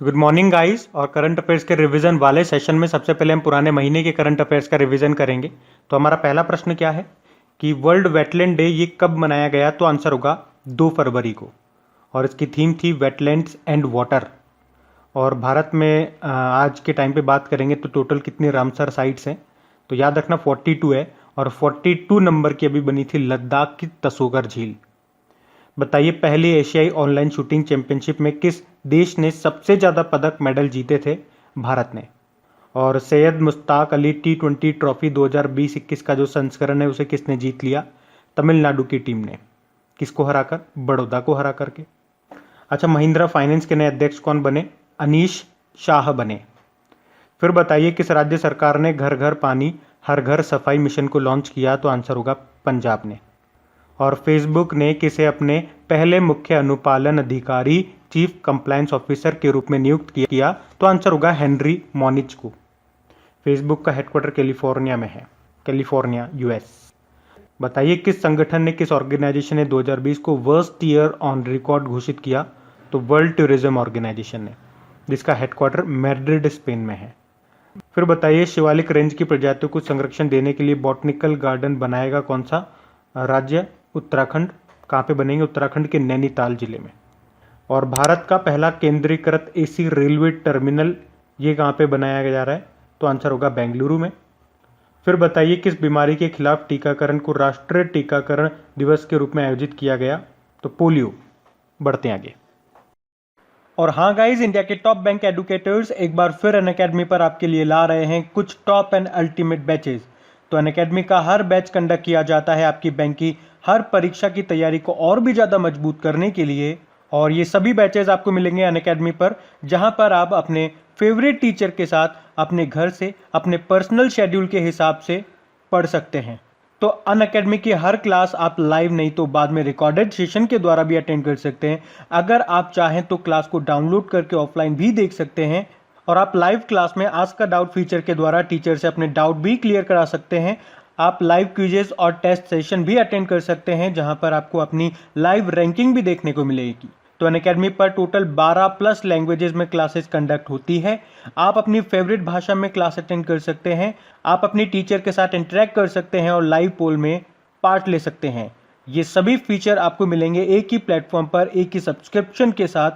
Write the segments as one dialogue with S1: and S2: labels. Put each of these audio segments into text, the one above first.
S1: Good morning guys. और current affairs के revision वाले सेशन में सबसे पहले हम पुराने महीने के करंट अफेयर्स का रिवीजन करेंगे। तो हमारा पहला प्रश्न क्या है कि वर्ल्ड वेटलैंड डे ये कब मनाया गया? तो आंसर होगा 2 फरवरी को, और इसकी थीम थी वेटलैंड्स एंड वाटर। और भारत में आज के टाइम पे बात करेंगे तो टोटल कितनी रामसर साइट्स हैं? तो याद रखना 42 है, और 42 नंबर की अभी बनी थी लद्दाख की तसोगर झील। बताइए पहली एशियाई ऑनलाइन शूटिंग चैंपियनशिप में किस देश ने सबसे ज़्यादा पदक मेडल जीते थे? भारत ने। और सैयद मुश्ताक अली T20 ट्रॉफी 2020-21 का जो संस्करण है उसे किसने जीत लिया? तमिलनाडु की टीम ने। किसको हराकर? बड़ौदा को हरा करके। अच्छा, महिंद्रा फाइनेंस के नए अध्यक्ष कौन बने? अनीश शाह बने। फिर बताइए किस राज्य सरकार ने घर घर पानी हर घर सफाई मिशन को लॉन्च किया? तो आंसर होगा पंजाब ने। और फेसबुक ने किसे अपने पहले मुख्य अनुपालन अधिकारी चीफ कंप्लायंस ऑफिसर के रूप में नियुक्त किया? तो आंसर होगा हेनरी मोनिच को। फेसबुक का हेडक्वार्टर कैलिफोर्निया में है, कैलिफोर्निया यूएस। बताइए किस संगठन ने, किस ऑर्गेनाइजेशन ने 2020 को वर्स्ट ईयर ऑन रिकॉर्ड घोषित किया? तो वर्ल्ड टूरिज्म ऑर्गेनाइजेशन ने, जिसका हेडक्वार्टर मैड्रिड स्पेन में है। फिर बताइए शिवालिक रेंज की प्रजातियों को संरक्षण देने के लिए बॉटनिकल गार्डन बनाएगा कौन सा राज्य? उत्तराखंड। कहाँ पे बनेंगे? उत्तराखंड के नैनीताल जिले में। और भारत का पहला केंद्रीकृत एसी रेलवे टर्मिनल ये कहाँ पे बनाया जा रहा है? तो आंसर होगा बेंगलुरु में। फिर बताइए किस बीमारी के खिलाफ टीकाकरण को राष्ट्रीय टीकाकरण दिवस के रूप में आयोजित किया गया? तो पोलियो। बढ़ते हैं आगे। और हाँ गाइज, इंडिया के टॉप बैंक एडुकेटर्स एक बार फिर अनअकैडमी पर आपके लिए ला रहे हैं कुछ टॉप एंड अल्टीमेट बैचेज। तो अनअकैडमी का हर बैच कंडक्ट किया जाता है आपकी बैंक की हर परीक्षा की तैयारी को और भी ज़्यादा मजबूत करने के लिए। और ये सभी बैचेज आपको मिलेंगे अनअकैडमी पर, जहां पर आप अपने फेवरेट टीचर के साथ अपने घर से अपने पर्सनल शेड्यूल के हिसाब से पढ़ सकते हैं। तो अनअकैडमी की हर क्लास आप लाइव नहीं तो बाद में रिकॉर्डेड सेशन के द्वारा भी अटेंड कर सकते हैं। अगर आप चाहें तो क्लास को डाउनलोड करके ऑफलाइन भी देख सकते हैं, और आप लाइव क्लास में आस्क अ डाउट फीचर के द्वारा टीचर से अपने डाउट भी क्लियर करा सकते हैं। आप लाइव क्विजेस और टेस्ट सेशन भी अटेंड कर सकते हैं, जहां पर आपको अपनी लाइव रैंकिंग भी देखने को मिलेगी। तो अनअकैडमी पर टोटल 12+ लैंग्वेजेस में क्लासेस कंडक्ट होती है। आप अपनी फेवरेट भाषा में क्लास अटेंड कर सकते हैं, आप अपनी टीचर के साथ इंटरेक्ट कर सकते हैं और लाइव पोल में पार्ट ले सकते हैं। ये सभी फीचर आपको मिलेंगे एक ही प्लेटफॉर्म पर, एक ही सब्सक्रिप्शन के साथ।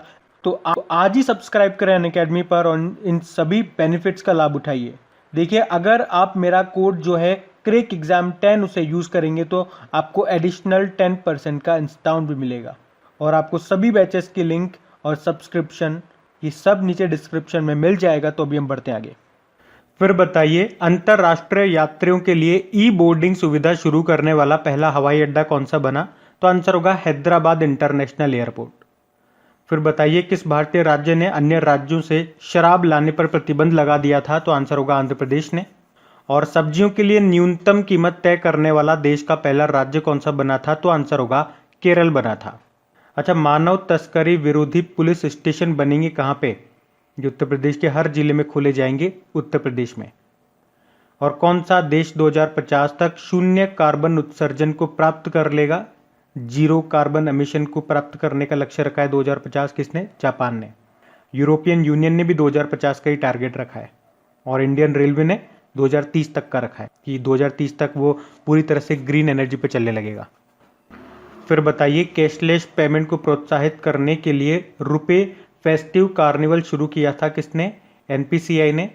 S1: तो आप आज ही सब्सक्राइब करें अनअकैडमी पर और इन सभी बेनिफिट्स का लाभ उठाइए। देखिए, अगर आप मेरा कोड जो है क्रेक एग्जाम 10 उसे यूज करेंगे तो आपको एडिशनल 10% का डिस्काउंट भी मिलेगा। और आपको सभी बैचेस की लिंक और सब्सक्रिप्शन ये सब नीचे डिस्क्रिप्शन में मिल जाएगा। तो अभी हम बढ़ते हैं आगे। फिर बताइए अंतरराष्ट्रीय यात्रियों के लिए ई बोर्डिंग सुविधा शुरू करने वाला पहला हवाई अड्डा कौन सा बना? तो आंसर होगा हैदराबाद इंटरनेशनल एयरपोर्ट। फिर बताइए किस भारतीय राज्य ने अन्य राज्यों से शराब लाने पर प्रतिबंध लगा दिया था? तो आंसर होगा आंध्र प्रदेश ने। और सब्जियों के लिए न्यूनतम कीमत तय करने वाला देश का पहला राज्य कौन सा बना था? तो आंसर होगा केरल बना था। अच्छा, मानव तस्करी विरोधी पुलिस स्टेशन बनेंगे कहाँ पे? जो उत्तर प्रदेश के हर जिले में खोले जाएंगे, उत्तर प्रदेश में। और कौन सा देश 2050 तक शून्य कार्बन उत्सर्जन को प्राप्त कर लेगा? जीरो कार्बन एमिशन को प्राप्त करने का लक्ष्य रखा है 2050। किसने? जापान ने। यूरोपियन यूनियन ने भी 2050 का ही टारगेट रखा है, और इंडियन रेलवे ने 2030 तक का रखा है कि 2030 तक वो पूरी तरह से ग्रीन एनर्जी पे चलने लगेगा। फिर बताइए कैशलेस पेमेंट को प्रोत्साहित करने के लिए रुपे फेस्टिव कार्निवल शुरू किया था किसने? एनपीसीआई ने,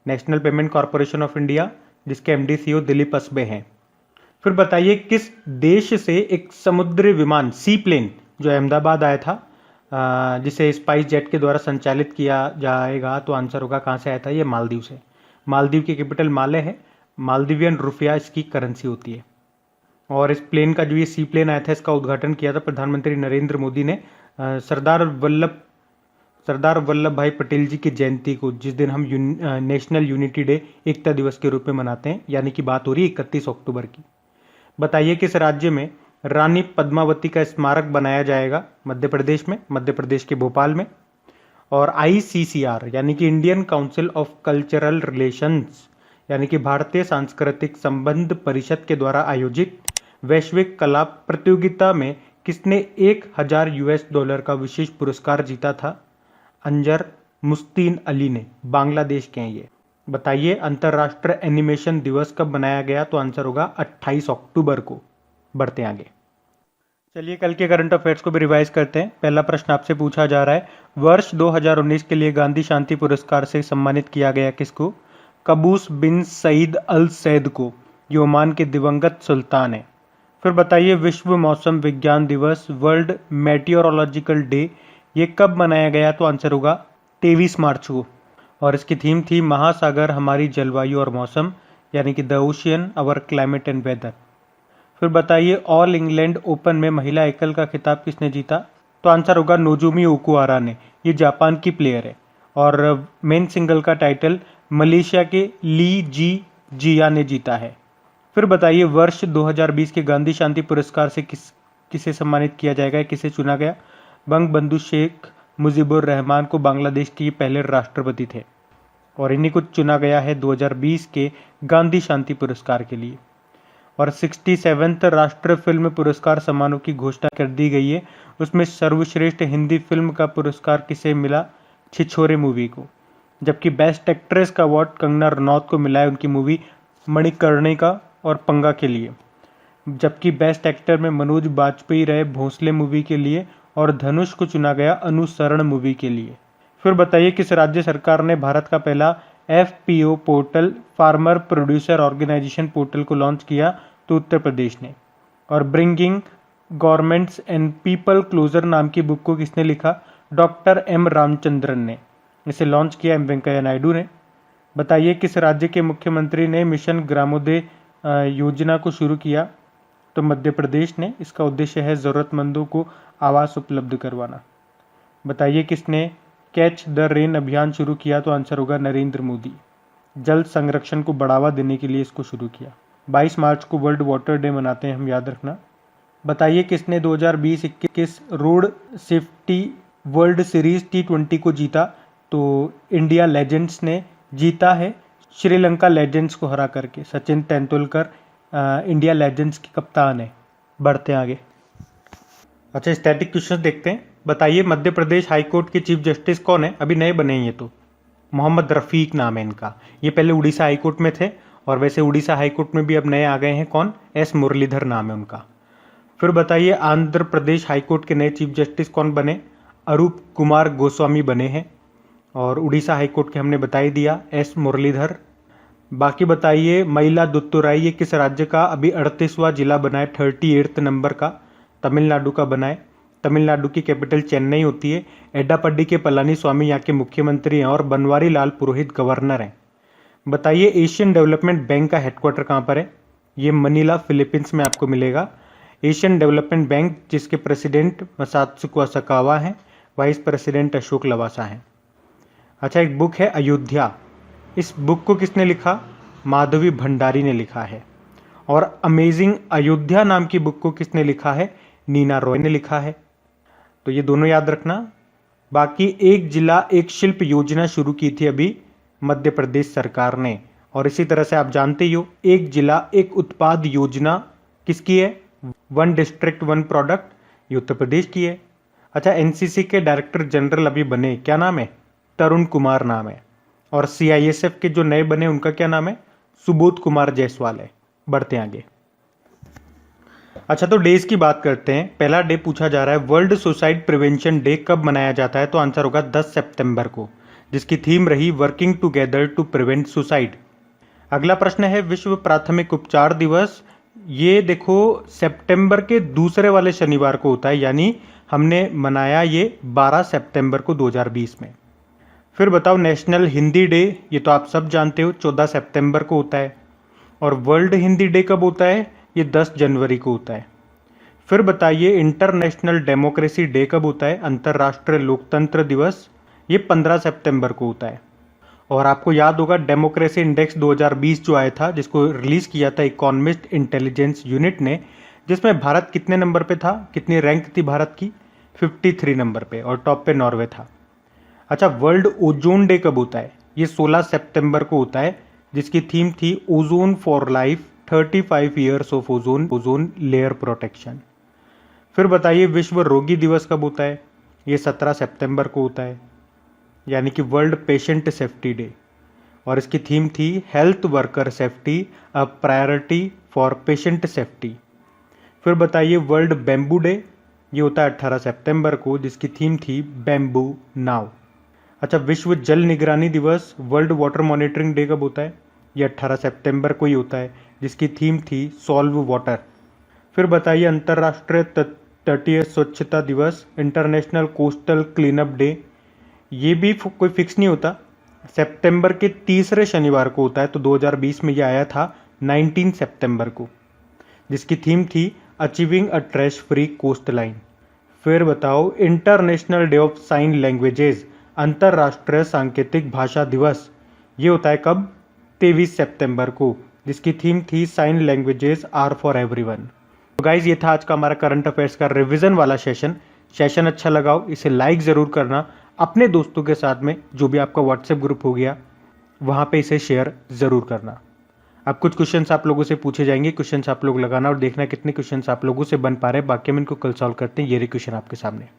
S1: national payment corporation of India, जिसके एमडी सीईओ दिलीप असबे हैं। फिर बताइए किस देश से एक समुद्री विमान सी प्लेन जो अहमदाबाद आया था, जिसे स्पाइस जेट के द्वारा संचालित किया जाएगा? तो आंसर होगा कहाँ से आया था? ये मालदीव से। मालदीव की कैपिटल माले है, मालदीवियन रुपया इसकी करेंसी होती है। और इस प्लेन का जो ये सी प्लेन आया था इसका उद्घाटन किया था प्रधानमंत्री नरेंद्र मोदी ने सरदार वल्लभ भाई पटेल जी की जयंती को, जिस दिन हम नेशनल यूनिटी डे एकता दिवस के रूप में मनाते हैं, यानी कि बात हो रही है 31 अक्टूबर की। बताइए किस राज्य में रानी पद्मावती का स्मारक बनाया जाएगा? मध्य प्रदेश में, मध्य प्रदेश के भोपाल में। और ICCR यानी कि Indian council of cultural relations यानी कि भारतीय सांस्कृतिक संबंध परिषद के द्वारा आयोजित वैश्विक कला प्रतियोगिता में किसने $1000 का विशेष पुरस्कार जीता था? अंजर मुस्तीन अली ने, बांग्लादेश के हैं ये। बताइए अंतर्राष्ट्रीय एनिमेशन दिवस कब मनाया गया? तो आंसर होगा 28 अक्टूबर को। बढ़ते आगे। चलिए कल के करंट अफेयर्स को भी रिवाइज करते हैं। पहला प्रश्न आपसे पूछा जा रहा है, वर्ष 2019 के लिए गांधी शांति पुरस्कार से सम्मानित किया गया किसको? कबूस बिन सईद अल सैद को, जो ओमान के दिवंगत सुल्तान है। फिर बताइए विश्व मौसम विज्ञान दिवस, वर्ल्ड मेटियोरोलॉजिकल डे, ये कब मनाया गया? तो आंसर होगा 23 मार्च को, और इसकी थीम थी महासागर हमारी जलवायु और मौसम, यानी कि the ocean our climate and weather. फिर बताइए ऑल इंग्लैंड ओपन में महिला एकल का खिताब किसने जीता? तो आंसर होगा नोजोमी ओकुहारा ने, ये जापान की प्लेयर है। और मेन सिंगल का टाइटल मलेशिया के ली जी जिया ने जीता है। फिर बताइए वर्ष 2020 के गांधी शांति पुरस्कार से किसे सम्मानित किया जाएगा, किसे चुना गया? बंग बंधु शेख मुजीबुर रहमान को, बांग्लादेश के पहले राष्ट्रपति थे, और इन्हीं को चुना गया है 2020 के गांधी शांति पुरस्कार के लिए। और 67वें राष्ट्रीय फिल्म पुरस्कार समारोह की घोषणा कर दी गई है। उसमें सर्वश्रेष्ठ हिंदी फिल्म का पुरस्कार किसे मिला? छिछोरे मूवी को। जबकि बेस्ट एक्ट्रेस का अवार्ड कंगना रनौत को मिला है उनकी मूवी मणिकर्णिका और पंगा के लिए। जबकि बेस्ट एक्टर में मनोज बाजपेयी रहे भोंसले मूवी के लिए, और धनुष को चुना गया अनुसरण मूवी के लिए। फिर बताइए किस राज्य सरकार ने भारत का पहला FPO portal, farmer producer organisation portal को लॉन्च किया? तो उत्तर प्रदेश ने। और bringing governments and people closer नाम की बुक को किसने लिखा? डॉक्टर M रामचंद्रन ने। इसे लॉन्च किया M वेंकैया नायडू ने। बताइए किस राज्य के मुख्यमंत्री ने मिशन ग्रामोदय योजना को शुरू किया? तो मध्य प्रदेश ने। इसका उद्देश्य है ज़रूरतमंदों को आवास उपलब्ध करवाना। बताइए किसने कैच द रेन अभियान शुरू किया? तो आंसर होगा नरेंद्र मोदी। जल संरक्षण को बढ़ावा देने के लिए इसको शुरू किया। 22 मार्च को वर्ल्ड वाटर डे मनाते हैं हम, याद रखना। बताइए किसने 2020-21 road safety world series T20 को जीता? तो इंडिया लेजेंड्स ने जीता है, श्रीलंका लेजेंड्स को हरा करके। सचिन तेंदुलकर इंडिया लेजेंड्स के कप्तान है। बढ़ते आगे। अच्छा स्टैटिक क्वेश्चन देखते हैं। बताइए मध्य प्रदेश हाईकोर्ट के चीफ जस्टिस कौन है? अभी नए बने हैं ये तो। मोहम्मद रफ़ीक नाम है इनका। ये पहले उड़ीसा हाईकोर्ट में थे, और वैसे उड़ीसा हाईकोर्ट में भी अब नए आ गए हैं। कौन? S मुरलीधर नाम है उनका। फिर बताइए आंध्र प्रदेश हाईकोर्ट के नए चीफ जस्टिस कौन बने? अरूप कुमार गोस्वामी बने हैं। और उड़ीसा हाईकोर्ट के हमने बता ही दिया, S मुरलीधर। बाकी बताइए मयिलादुथुराई ये किस राज्य का अभी 38वां जिला बना है? 38 नंबर का तमिलनाडु का बना है। तमिलनाडु की कैपिटल चेन्नई होती है। एडापड्डी के पलानी स्वामी यहाँ के मुख्यमंत्री हैं, और बनवारी लाल पुरोहित गवर्नर हैं। बताइए एशियन डेवलपमेंट बैंक का हेडक्वार्टर कहाँ पर है? ये मनीला फिलीपींस में आपको मिलेगा। एशियन डेवलपमेंट बैंक जिसके प्रेसिडेंट मसात्सुको असाकावा हैं, वाइस प्रेसिडेंट अशोक लवासा हैं। अच्छा एक बुक है अयोध्या, इस बुक को किसने लिखा? माधवी भंडारी ने लिखा है। और अमेजिंग अयोध्या नाम की बुक को किसने लिखा है? नीना रॉय ने लिखा है। तो ये दोनों याद रखना। बाकी एक जिला एक शिल्प योजना शुरू की थी अभी मध्य प्रदेश सरकार ने, और इसी तरह से आप जानते ही हो एक जिला एक उत्पाद योजना किसकी है? वन डिस्ट्रिक्ट वन प्रोडक्ट, ये उत्तर प्रदेश की है। अच्छा NCC के डायरेक्टर जनरल अभी बने, क्या नाम है? तरुण कुमार नाम है। और CISF के जो नए बने उनका क्या नाम है? सुबोध कुमार जायसवाल है। बढ़ते आगे। अच्छा तो डेज की बात करते हैं। पहला डे पूछा जा रहा है वर्ल्ड सुसाइड प्रिवेंशन डे कब मनाया जाता है? तो आंसर होगा 10 सितंबर को, जिसकी थीम रही working together to prevent suicide. अगला प्रश्न है विश्व प्राथमिक उपचार दिवस। ये देखो सितंबर के दूसरे वाले शनिवार को होता है, यानी हमने मनाया ये 12 सितंबर को 2020 में। फिर बताओ नेशनल हिंदी डे, ये तो आप सब जानते हो 14 सितंबर को होता है। और वर्ल्ड हिंदी डे कब होता है? ये 10 जनवरी को होता है। फिर बताइए इंटरनेशनल डेमोक्रेसी डे कब होता है? अंतर्राष्ट्रीय लोकतंत्र दिवस, ये 15 सितंबर को होता है। और आपको याद होगा डेमोक्रेसी इंडेक्स 2020 जो आया था, जिसको रिलीज किया था इकोनॉमिस्ट इंटेलिजेंस यूनिट ने, जिसमें भारत कितने नंबर पे था? कितनी रैंक थी भारत की? 53 नंबर पे, और टॉप पे नॉर्वे था। अच्छा वर्ल्ड ओजोन डे कब होता है? ये 16 सितंबर को होता है, जिसकी थीम थी ozone for life 35 years of ozone layer protection. फिर बताइए विश्व रोगी दिवस कब होता है? ये 17 सितंबर को होता है। यानी कि वर्ल्ड पेशेंट सेफ्टी डे, और इसकी थीम थी health worker safety a priority for patient safety. फिर बताइए वर्ल्ड बैम्बू डे, ये होता है 18 सितंबर को, जिसकी थीम थी बैम्बू नाव। अच्छा, विश्व जल निगरानी दिवस वर्ल्ड वाटर मॉनिटरिंग डे कब होता है? ये 18 सितंबर को ही होता है, जिसकी थीम थी सॉल्व वाटर। फिर बताइए अंतर्राष्ट्रीय तटीय स्वच्छता दिवस इंटरनेशनल कोस्टल क्लीनअप डे, ये भी कोई फिक्स नहीं होता, सितंबर के तीसरे शनिवार को होता है, तो 2020 में ये आया था 19 सितंबर को, जिसकी थीम थी achieving a trash free coastline. फिर बताओ international day of sign languages अंतर्राष्ट्रीय सांकेतिक भाषा दिवस, ये होता है कब? 23 सितंबर को, जिसकी थीम थी sign languages are for everyone. तो गाइज ये था आज का हमारा करंट अफेयर्स का रिवीजन वाला सेशन अच्छा लगा हो इसे लाइक ज़रूर करना, अपने दोस्तों के साथ में जो भी आपका व्हाट्सएप ग्रुप हो गया वहाँ पे इसे शेयर ज़रूर करना। अब कुछ क्वेश्चंस आप लोगों से पूछे जाएंगे, क्वेश्चंस आप लोग लगाना और देखना कितने क्वेश्चंस आप लोगों से बन पा रहे हैं, बाकी हम इनको कल सॉल्व करते हैं। ये रही क्वेश्चन आपके सामने।